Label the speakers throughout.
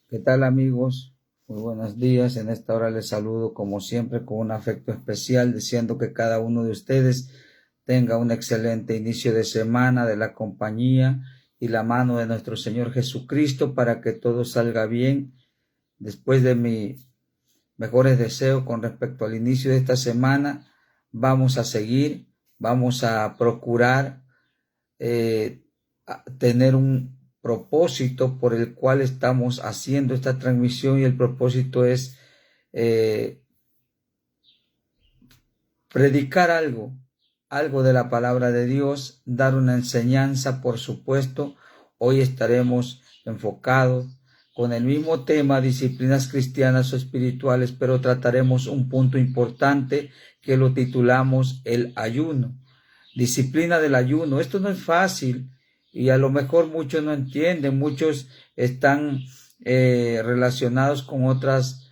Speaker 1: ¿Qué tal, amigos? Muy buenos días. En esta hora les saludo como siempre con un afecto especial, deseando que cada uno de ustedes tenga un excelente inicio de semana de la compañía y la mano de nuestro Señor Jesucristo para que todo salga bien. Después de mis mejores deseos con respecto al inicio de esta semana, vamos a procurar tener un propósito por el cual estamos haciendo esta transmisión, y el propósito es predicar algo de la palabra de Dios, dar una enseñanza, por supuesto. Hoy estaremos enfocados con el mismo tema, disciplinas cristianas o espirituales, pero trataremos un punto importante que lo titulamos el ayuno. Disciplina del ayuno. Esto no es fácil y a lo mejor muchos no entienden, muchos están relacionados con otras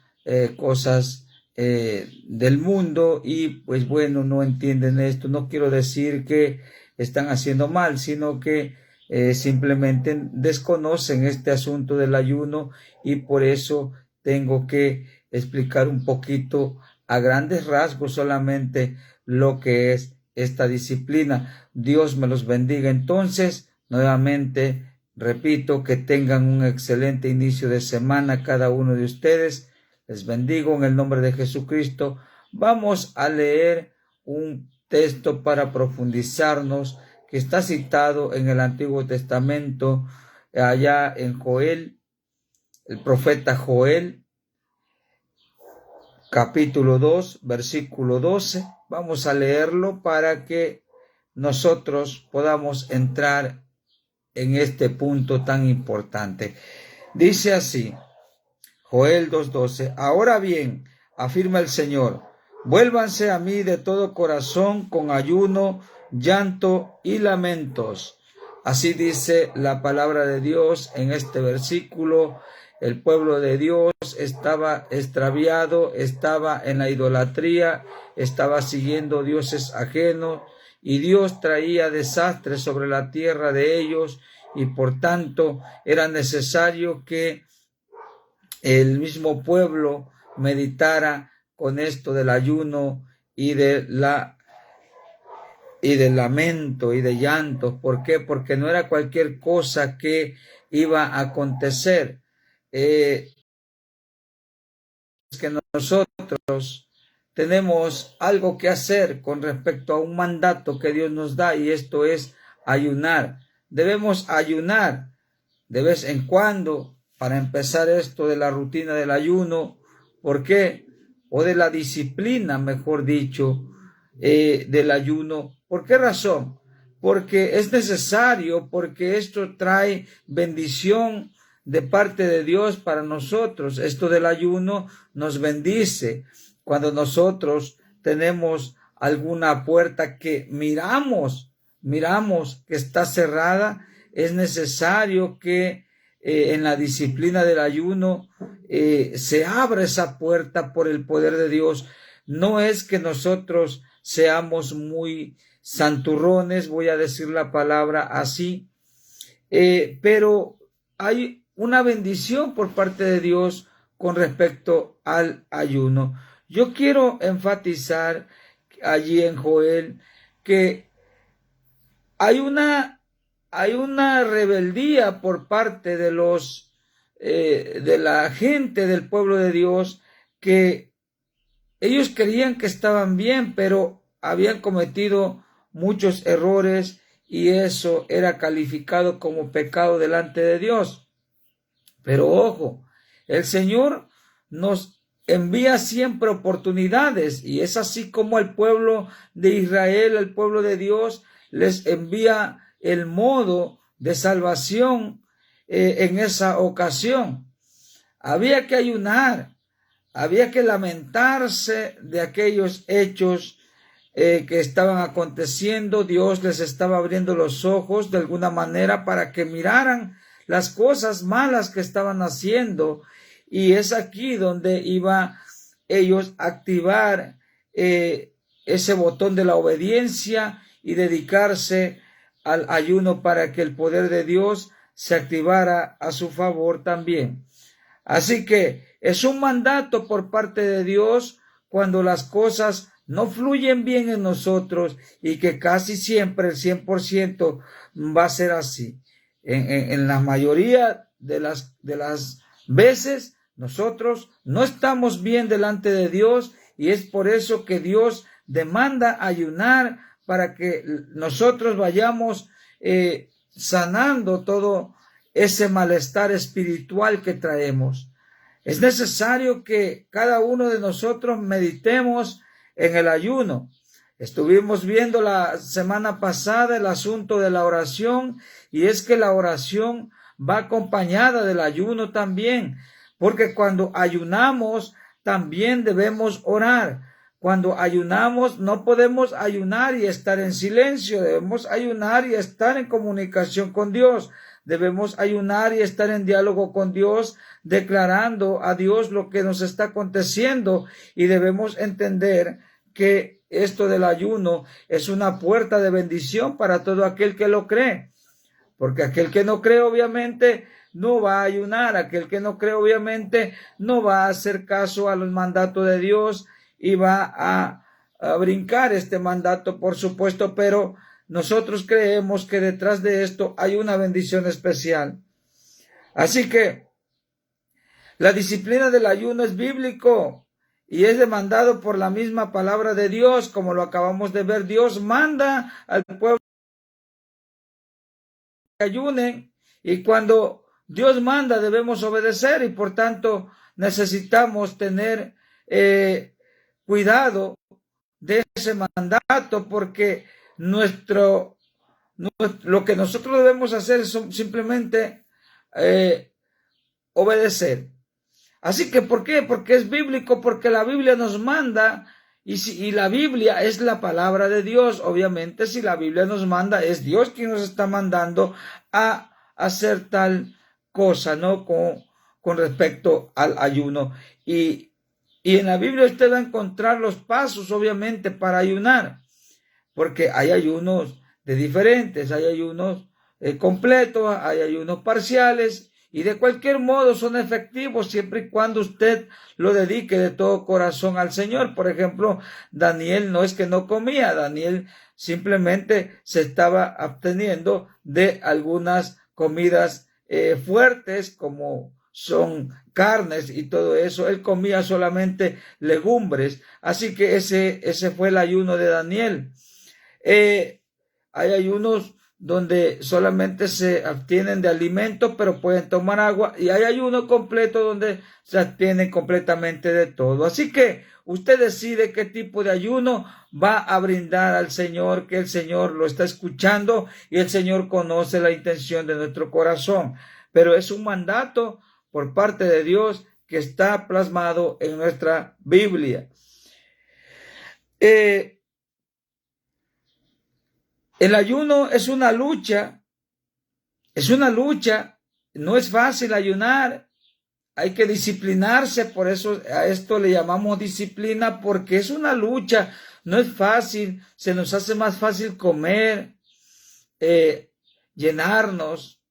Speaker 1: cosas del mundo y pues bueno, no entienden esto. No quiero decir que están haciendo mal, sino que simplemente desconocen este asunto del ayuno, y por eso tengo que explicar un poquito a grandes rasgos solamente lo que es esta disciplina. Dios me los bendiga. Entonces, nuevamente repito, que tengan un excelente inicio de semana cada uno de ustedes. Les bendigo en el nombre de Jesucristo. Vamos a leer un texto para profundizarnos, que está citado en el Antiguo Testamento, allá en Joel, el profeta Joel, capítulo 2, versículo 12. Vamos a leerlo para que nosotros podamos entrar en este punto tan importante. Dice así, Joel 2:12, ahora bien, afirma el Señor, vuélvanse a mí de todo corazón con ayuno, llanto y lamentos. Así dice la palabra de Dios en este versículo. El pueblo de Dios estaba extraviado, estaba en la idolatría, estaba siguiendo dioses ajenos, y Dios traía desastres sobre la tierra de ellos, y por tanto era necesario que el mismo pueblo meditara con esto del ayuno y del lamento y de llanto. ¿Por qué? Porque no era cualquier cosa que iba a acontecer. Es que nosotros tenemos algo que hacer con respecto a un mandato que Dios nos da, y esto es ayunar. Debemos ayunar de vez en cuando para empezar esto de la rutina del ayuno. ¿Por qué? O de la disciplina, mejor dicho, del ayuno. ¿Por qué razón? Porque es necesario, porque esto trae bendición de parte de Dios para nosotros. Esto del ayuno nos bendice. Cuando nosotros tenemos alguna puerta que miramos que está cerrada, es necesario que en la disciplina del ayuno se abra esa puerta por el poder de Dios. No es que nosotros seamos muy santurrones, voy a decir la palabra así, pero hay una bendición por parte de Dios con respecto al ayuno. Yo quiero enfatizar allí en Joel que hay una rebeldía por parte de de la gente del pueblo de Dios, que ellos creían que estaban bien, pero habían cometido muchos errores, y eso era calificado como pecado delante de Dios. Pero ojo, el Señor nos envía siempre oportunidades, y es así como el pueblo de Israel, el pueblo de Dios, les envía el modo de salvación en esa ocasión. Había que ayunar, había que lamentarse de aquellos hechos que estaban aconteciendo. Dios les estaba abriendo los ojos de alguna manera para que miraran las cosas malas que estaban haciendo, y es aquí donde iba ellos a activar ese botón de la obediencia y dedicarse al ayuno para que el poder de Dios se activara a su favor también. Así que es un mandato por parte de Dios cuando las cosas no fluyen bien en nosotros, y que casi siempre el 100% va a ser así. En la mayoría de las veces nosotros no estamos bien delante de Dios, y es por eso que Dios demanda ayunar, para que nosotros vayamos sanando todo ese malestar espiritual que traemos. Es necesario que cada uno de nosotros meditemos en el ayuno. Estuvimos viendo la semana pasada el asunto de la oración, y es que la oración va acompañada del ayuno también, porque cuando ayunamos también debemos orar. Cuando ayunamos no podemos ayunar y estar en silencio, debemos ayunar y estar en comunicación con Dios. Debemos ayunar y estar en diálogo con Dios, declarando a Dios lo que nos está aconteciendo, y debemos entender que esto del ayuno es una puerta de bendición para todo aquel que lo cree, porque aquel que no cree obviamente no va a ayunar, aquel que no cree obviamente no va a hacer caso a los mandatos de Dios y va a brincar este mandato, por supuesto, pero nosotros creemos que detrás de esto hay una bendición especial. Así que la disciplina del ayuno es bíblico y es demandado por la misma palabra de Dios, como lo acabamos de ver. Dios manda al pueblo que ayunen, y cuando Dios manda debemos obedecer, y por tanto necesitamos tener cuidado de ese mandato, porque lo que nosotros debemos hacer es simplemente obedecer. Así que, ¿por qué? Porque es bíblico, porque la Biblia nos manda, y la Biblia es la palabra de Dios. Obviamente, si la Biblia nos manda, es Dios quien nos está mandando a hacer tal cosa, ¿no? Con respecto al ayuno. Y en la Biblia usted va a encontrar los pasos, obviamente, para ayunar, porque hay ayunos de diferentes, hay ayunos completos, hay ayunos parciales, y de cualquier modo son efectivos siempre y cuando usted lo dedique de todo corazón al Señor. Por ejemplo, Daniel no es que no comía, Daniel simplemente se estaba absteniendo de algunas comidas fuertes, como son carnes y todo eso. Él comía solamente legumbres. Así que ese fue el ayuno de Daniel. Hay ayunos donde solamente se abstienen de alimentos, pero pueden tomar agua, y hay ayuno completo donde se abstienen completamente de todo. Así que usted decide qué tipo de ayuno va a brindar al Señor, que el Señor lo está escuchando y el Señor conoce la intención de nuestro corazón. Pero es un mandato por parte de Dios que está plasmado en nuestra Biblia. El ayuno es una lucha, no es fácil ayunar, hay que disciplinarse, por eso a esto le llamamos disciplina, porque es una lucha, no es fácil, se nos hace más fácil comer, llenarnos,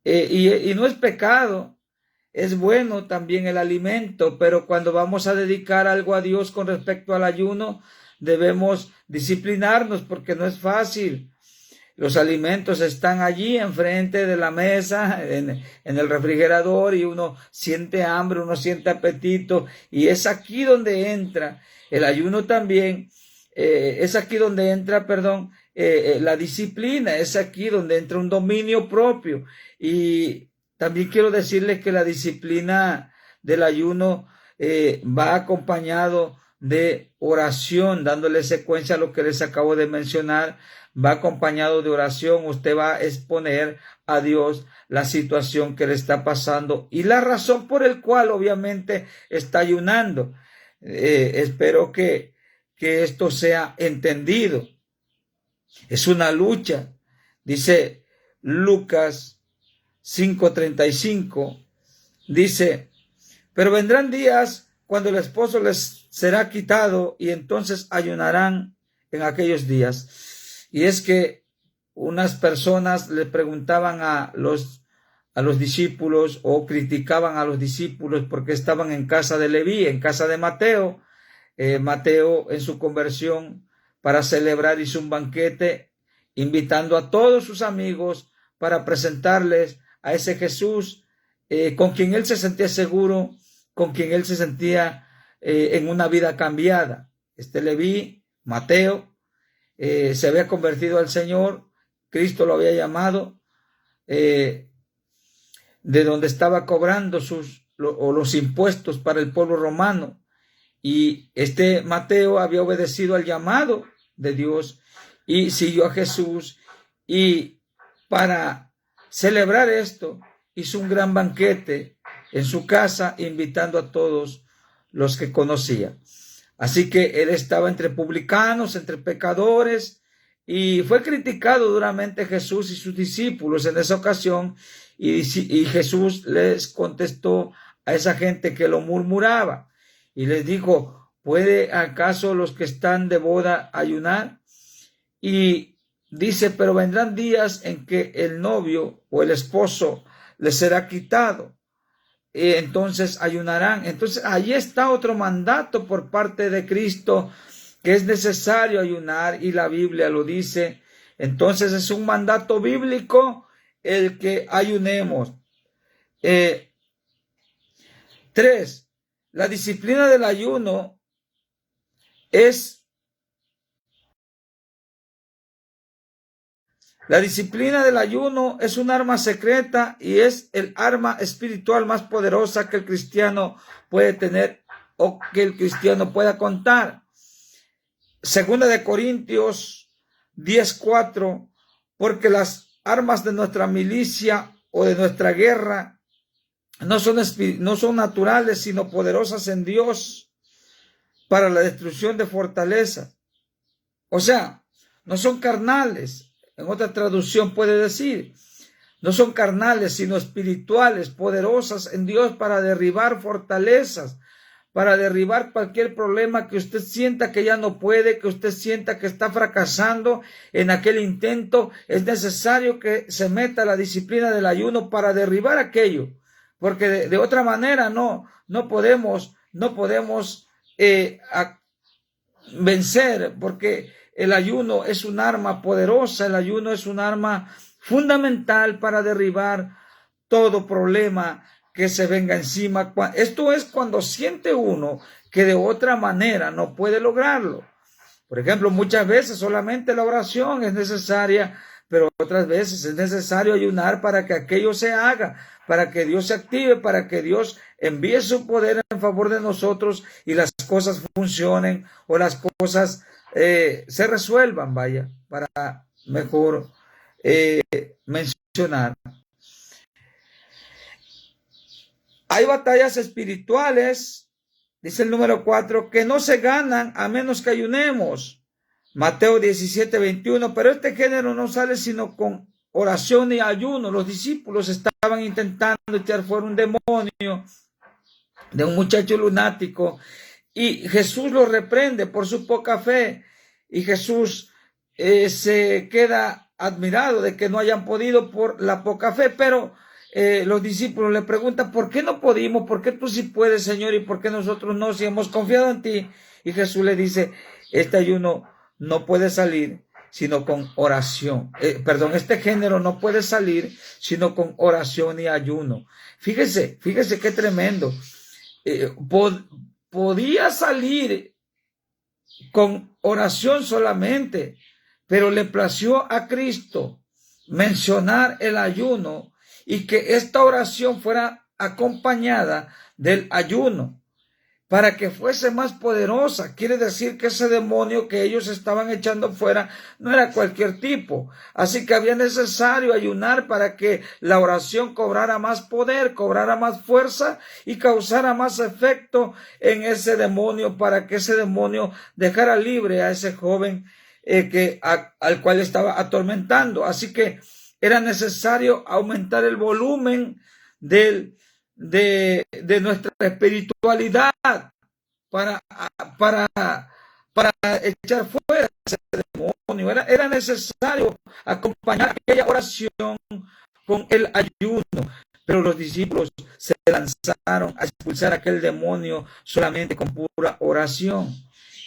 Speaker 1: y no es pecado, es bueno también el alimento, pero cuando vamos a dedicar algo a Dios con respecto al ayuno, debemos disciplinarnos, porque no es fácil. Los alimentos están allí enfrente de la mesa, en el refrigerador, y uno siente hambre, uno siente apetito, y es aquí donde entra el ayuno también, es aquí donde entra, la disciplina, es aquí donde entra un dominio propio. Y también quiero decirles que la disciplina del ayuno va acompañado de oración, dándole secuencia a lo que les acabo de mencionar. Va acompañado de oración. Usted va a exponer a Dios la situación que le está pasando y la razón por el cual obviamente está ayunando. Espero que esto sea entendido. Es una lucha. Dice Lucas 5:35, dice: pero vendrán días cuando el esposo les será quitado, y entonces ayunarán en aquellos días. Y es que unas personas le preguntaban a los a los discípulos o criticaban a los discípulos porque estaban en casa de Leví, en casa de Mateo. Mateo en su conversión para celebrar hizo un banquete invitando a todos sus amigos para presentarles a ese Jesús con quien él se sentía seguro, con quien él se sentía en una vida cambiada. Leví, Mateo, se había convertido al Señor, Cristo lo había llamado de donde estaba cobrando los impuestos para el pueblo romano. Y Mateo había obedecido al llamado de Dios y siguió a Jesús, y para celebrar esto hizo un gran banquete en su casa invitando a todos los que conocía. Así que él estaba entre publicanos, entre pecadores, y fue criticado duramente Jesús y sus discípulos en esa ocasión, y Jesús les contestó a esa gente que lo murmuraba y les dijo: ¿puede acaso los que están de boda ayunar? Y dice: pero vendrán días en que el novio o el esposo les será quitado, entonces ayunarán. Entonces ahí está otro mandato por parte de Cristo, que es necesario ayunar, y la Biblia lo dice. Entonces es un mandato bíblico el que ayunemos. 3. La disciplina del ayuno es un arma secreta y es el arma espiritual más poderosa que el cristiano puede tener o que el cristiano pueda contar. Segunda de Corintios 10:4, porque las armas de nuestra milicia o de nuestra guerra no son naturales, sino poderosas en Dios para la destrucción de fortalezas. O sea, no son carnales. En otra traducción puede decir, no son carnales, sino espirituales, poderosas en Dios para derribar fortalezas, para derribar cualquier problema que usted sienta que ya no puede, que usted sienta que está fracasando en aquel intento. Es necesario que se meta la disciplina del ayuno para derribar aquello, porque de otra manera no podemos vencer, porque el ayuno es un arma poderosa, el ayuno es un arma fundamental para derribar todo problema que se venga encima. Esto es cuando siente uno que de otra manera no puede lograrlo. Por ejemplo, muchas veces solamente la oración es necesaria, pero otras veces es necesario ayunar para que aquello se haga, para que Dios se active, para que Dios envíe su poder en favor de nosotros y las cosas funcionen o las cosas se resuelvan, para mejor mencionar. Hay batallas espirituales, dice el número 4, que no se ganan a menos que ayunemos. Mateo 17:21, pero este género no sale sino con oración y ayuno. Los discípulos estaban intentando echar fuera un demonio de un muchacho lunático y Jesús los reprende por su poca fe, y Jesús se queda admirado de que no hayan podido por la poca fe, pero los discípulos le preguntan: ¿por qué no pudimos? ¿Por qué tú sí puedes, Señor? ¿Y por qué nosotros no, si hemos confiado en ti? Y Jesús le dice: este ayuno no puede salir sino con oración. Este género no puede salir sino con oración y ayuno. Fíjese qué tremendo. Podía salir con oración solamente, pero le plació a Cristo mencionar el ayuno y que esta oración fuera acompañada del ayuno para que fuese más poderosa. Quiere decir que ese demonio que ellos estaban echando fuera no era cualquier tipo. Así que había necesario ayunar para que la oración cobrara más poder, cobrara más fuerza y causara más efecto en ese demonio, para que ese demonio dejara libre a ese joven al cual estaba atormentando. Así que era necesario aumentar el volumen de nuestra espiritualidad para echar fuera ese demonio. Era necesario acompañar aquella oración con el ayuno. pero los discípulos se lanzaron a expulsar a aquel demonio solamente con pura oración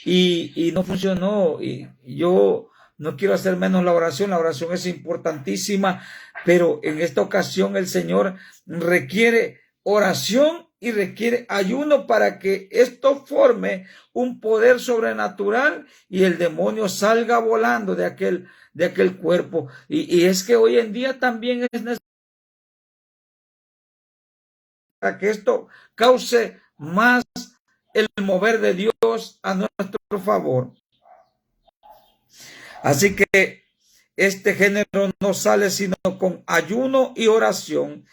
Speaker 1: y no funcionó. Y yo no quiero hacer menos la oración es importantísima, pero en esta ocasión el Señor requiere oración y requiere ayuno para que esto forme un poder sobrenatural y el demonio salga volando de aquel cuerpo. Y es que hoy en día también es necesario para que esto cause más el mover de Dios a nuestro favor. Así que este género no sale sino con ayuno y oración.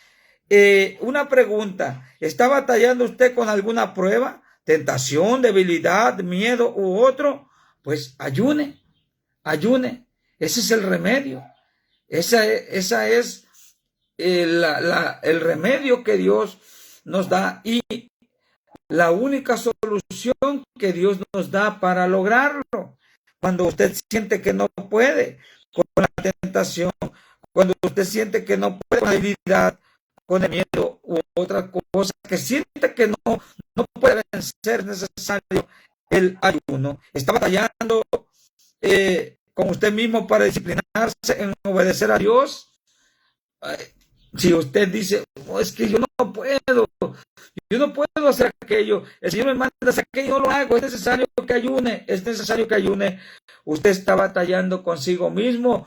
Speaker 1: Una pregunta, ¿está batallando usted con alguna prueba, tentación, debilidad, miedo u otro? Pues ayune. Ese es el remedio. Esa es el remedio que Dios nos da y la única solución que Dios nos da para lograrlo. Cuando usted siente que no puede con la tentación, cuando usted siente que no puede con la debilidad, con el miedo u otra cosa, que siente que no puede vencer, es necesario el ayuno. Está batallando con usted mismo para disciplinarse en obedecer a Dios. Si usted dice, oh, es que yo no puedo hacer aquello, el Señor me manda a hacer aquello, no lo hago, es necesario que ayune, usted está batallando consigo mismo,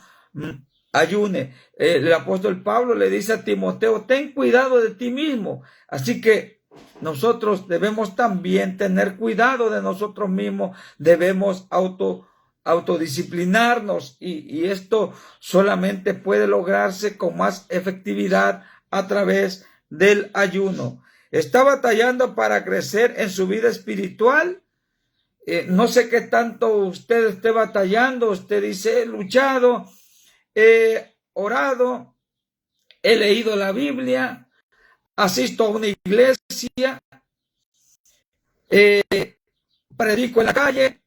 Speaker 1: ayune. El apóstol Pablo le dice a Timoteo, ten cuidado de ti mismo, así que nosotros debemos también tener cuidado de nosotros mismos, debemos autodisciplinarnos y esto solamente puede lograrse con más efectividad a través del ayuno. ¿Está batallando para crecer en su vida espiritual? No sé qué tanto usted esté batallando. Usted dice, he luchado, he orado, he leído la Biblia, asisto a una iglesia, predico en la calle,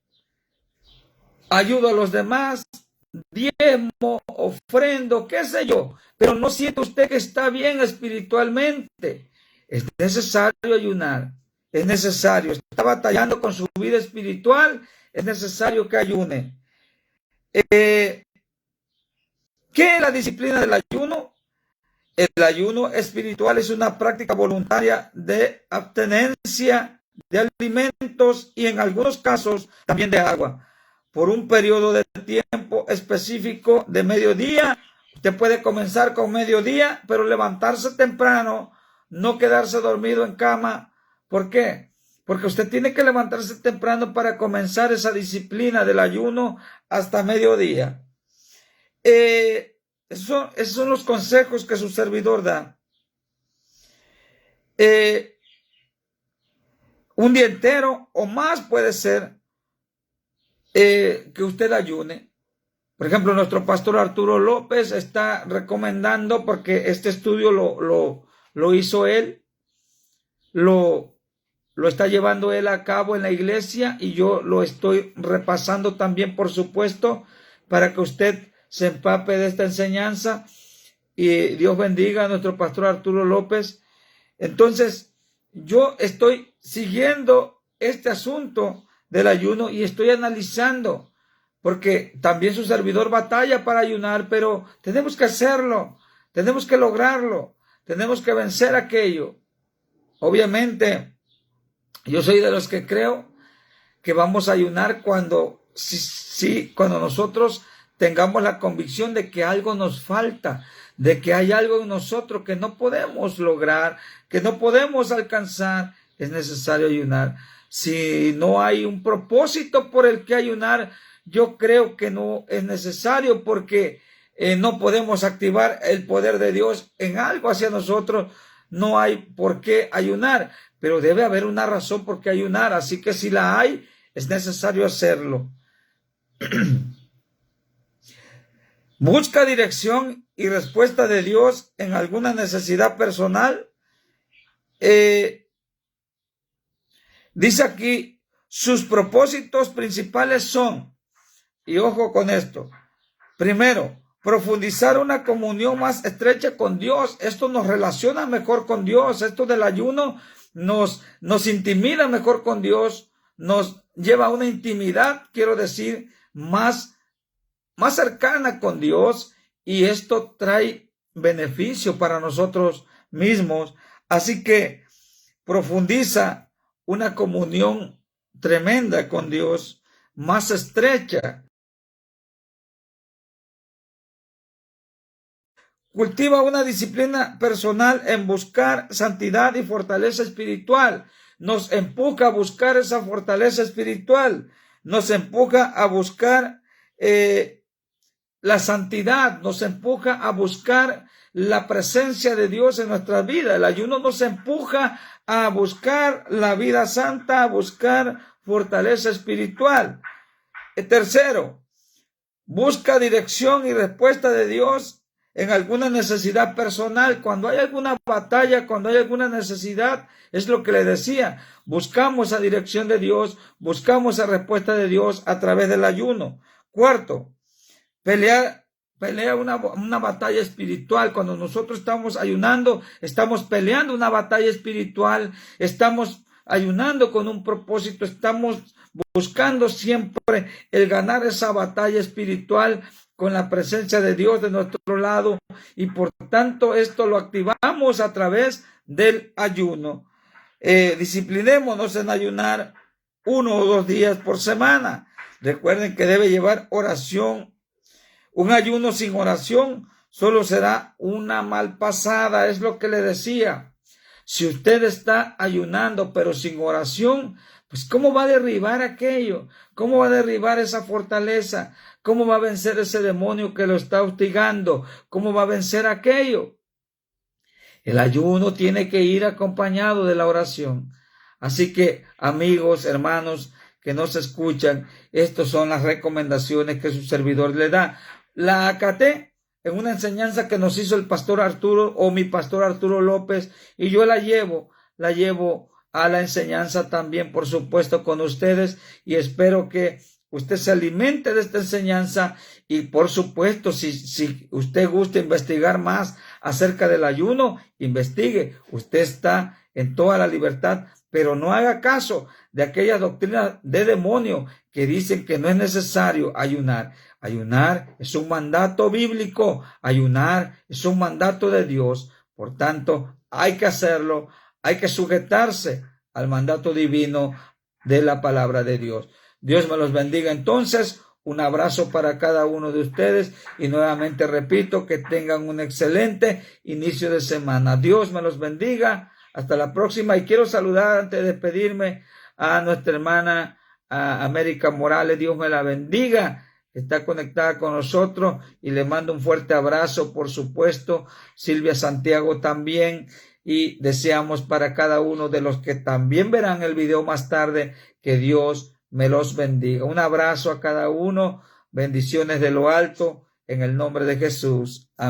Speaker 1: ayudo a los demás, diezmo, ofrendo, qué sé yo, pero no siente usted que está bien espiritualmente. Es necesario ayunar, es necesario, está batallando con su vida espiritual, es necesario que ayune. ¿Qué es la disciplina del ayuno? El ayuno espiritual es una práctica voluntaria de abstenencia de alimentos y en algunos casos también de agua por un periodo de tiempo específico de mediodía. Usted puede comenzar con mediodía, pero levantarse temprano, no quedarse dormido en cama. ¿Por qué? Porque usted tiene que levantarse temprano para comenzar esa disciplina del ayuno hasta mediodía. Esos son los consejos que su servidor da. Un día entero o más puede ser que usted ayune. Por ejemplo, nuestro pastor Arturo López está recomendando, porque este estudio lo hizo él, lo está llevando él a cabo en la iglesia y yo lo estoy repasando también, por supuesto, para que usted se empape de esta enseñanza y Dios bendiga a nuestro pastor Arturo López. Entonces, yo estoy siguiendo este asunto del ayuno y estoy analizando, porque también su servidor batalla para ayunar, pero tenemos que hacerlo, tenemos que lograrlo, tenemos que vencer aquello. Obviamente, yo soy de los que creo que vamos a ayunar cuando nosotros tengamos la convicción de que algo nos falta, de que hay algo en nosotros que no podemos lograr, que no podemos alcanzar. Es necesario ayunar. Si no hay un propósito por el que ayunar, yo creo que no es necesario, porque no podemos activar el poder de Dios en algo hacia nosotros. No hay por qué ayunar, pero debe haber una razón por qué ayunar. Así que si la hay, es necesario hacerlo. Busca dirección y respuesta de Dios en alguna necesidad personal. Dice aquí, sus propósitos principales son, y ojo con esto, primero, profundizar una comunión más estrecha con Dios. Esto nos relaciona mejor con Dios. Esto del ayuno nos intimida mejor con Dios, nos lleva a una intimidad, quiero decir, más cercana con Dios, y esto trae beneficio para nosotros mismos. Así que profundiza una comunión tremenda con Dios, más estrecha. Cultiva una disciplina personal en buscar santidad y fortaleza espiritual. Nos empuja a buscar esa fortaleza espiritual. Nos empuja a buscar la santidad. Nos empuja a buscar la presencia de Dios en nuestra vida. El ayuno nos empuja a buscar la vida santa, a buscar fortaleza espiritual. Tercero, busca dirección y respuesta de Dios en alguna necesidad personal. Cuando hay alguna batalla, cuando hay alguna necesidad, es lo que le decía, buscamos la dirección de Dios, buscamos la respuesta de Dios a través del ayuno. Cuarto, pelea una batalla espiritual. Cuando nosotros estamos ayunando, estamos peleando una batalla espiritual, estamos ayunando con un propósito, estamos buscando siempre el ganar esa batalla espiritual con la presencia de Dios de nuestro lado, y por tanto esto lo activamos a través del ayuno. Disciplinémonos en ayunar 1 o 2 días por semana. Recuerden que debe llevar oración. Un ayuno sin oración solo será una malpasada, es lo que le decía. Si usted está ayunando pero sin oración, pues ¿cómo va a derribar aquello? ¿Cómo va a derribar esa fortaleza? ¿Cómo va a vencer ese demonio que lo está hostigando? ¿Cómo va a vencer aquello? El ayuno tiene que ir acompañado de la oración. Así que, amigos, hermanos que nos escuchan, estas son las recomendaciones que su servidor le da. La acaté en una enseñanza que nos hizo el pastor Arturo, o mi pastor Arturo López, y yo la llevo a la enseñanza también, por supuesto, con ustedes, y espero que usted se alimente de esta enseñanza. Y por supuesto, si usted gusta investigar más acerca del ayuno, investigue. Usted está en toda la libertad, pero no haga caso de aquella doctrina de demonio que dicen que no es necesario ayunar. Ayunar es un mandato bíblico, ayunar es un mandato de Dios. Por tanto, hay que hacerlo, hay que sujetarse al mandato divino de la palabra de Dios. Dios me los bendiga entonces. Un abrazo para cada uno de ustedes, y nuevamente repito, que tengan un excelente inicio de semana. Dios me los bendiga. Hasta la próxima. Y quiero saludar, antes de despedirme, a nuestra hermana América Morales. Dios me la bendiga. Está conectada con nosotros, y le mando un fuerte abrazo, por supuesto. Silvia Santiago también. Y deseamos para cada uno de los que también verán el video más tarde, que Dios me los bendiga. Un abrazo a cada uno. Bendiciones de lo alto, en el nombre de Jesús. Amén.